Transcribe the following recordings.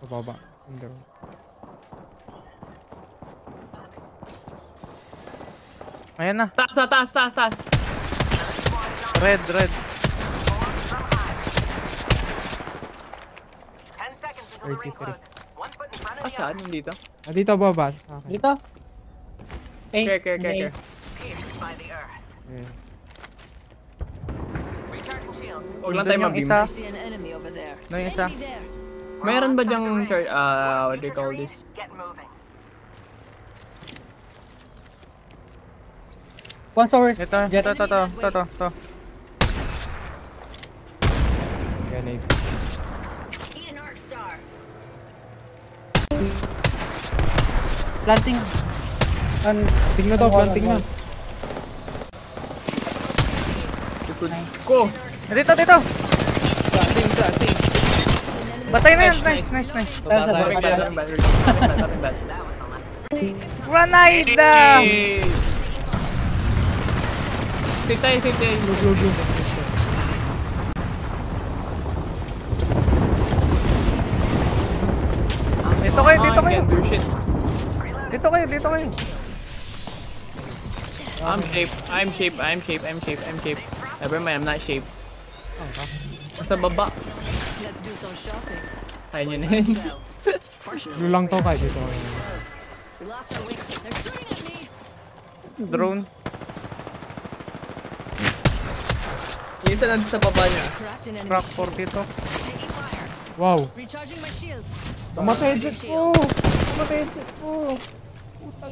Sa baba. Under. Ayan na. Taas. Red. Saan? Dito? Dito baba. Okay. Dito. Care. Huwag lang tayo mabim. Isa. See an enemy over there. No, yung isa. Enemy there. Mayroon ba dyang what do you call this? One source. Ito. Grenade. Eat an arc star. Planting. Tingnan daw, planting na. Ko! Dito. Planting. Batay na yan. Nice. Taring bad. Granada! Sitay. Dito kayo. Can't do shit. Dito kayo. I'm shape. Never mind, I'm not shape. Nasa baba. Let's do some shopping. Kaya nyo na yun. Blue lang to kahit dito. We lost our way. They're shooting at me. Drone. Yung isa nandun sa baba niya. Cracked an enemy. Crack 42. Taking fire. Wow. Recharging my shields. Pumatay dyan ko.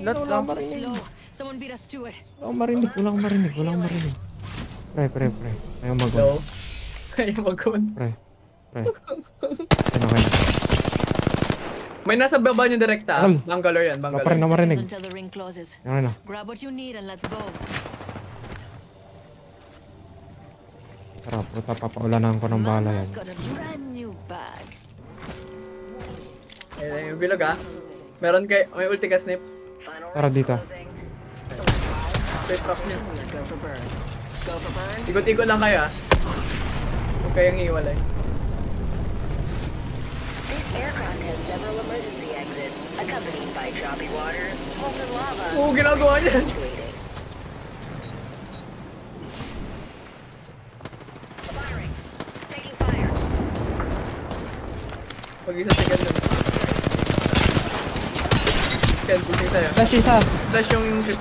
Let's go. Slow. Someone beat us to it. Walang marinig. Pre. Ayaw mag-on. No. Kaya mag-on. Pre. Okay. May nasa baba niyo direkta. Al. Bangalore yan, Wala pa Bangalore. rin na marinig. Until the ring closes. Yan na. Grab what you need and let's go. Tara, puta papaulanan ko ng bala yan. Mama's got a brand new bag. Ayun yung bilog Meron may ulti ka snip. Tara dito. Straight trap niya. Go for burn. Ikot-ikot lang kayo Huwag kayong iwalay. This aircraft has several emergency exits, accompanied by choppy waters, molten lava. Oo, ginagawa niya. Firing. Taking fire. Pag-isa-sigan nun. Ken, pusing tayo. Flash isa. Flash yung trip.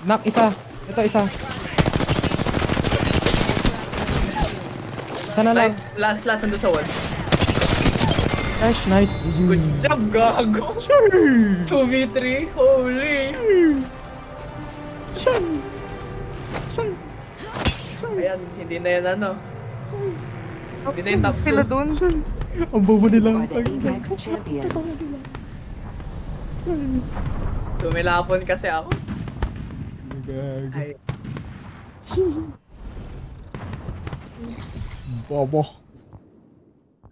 Knock isa. Ito isa. Sana lang. Last nandun sa wall. Nice. Good job, gago. 2v3. Holy. Ayan, hindi na yan Hindi na yung top 2. Sila dun. Ang bobo nila. Are the Apex champions. Tumilapon kasi ako. Gag. Ay, Bobo.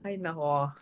ay nako.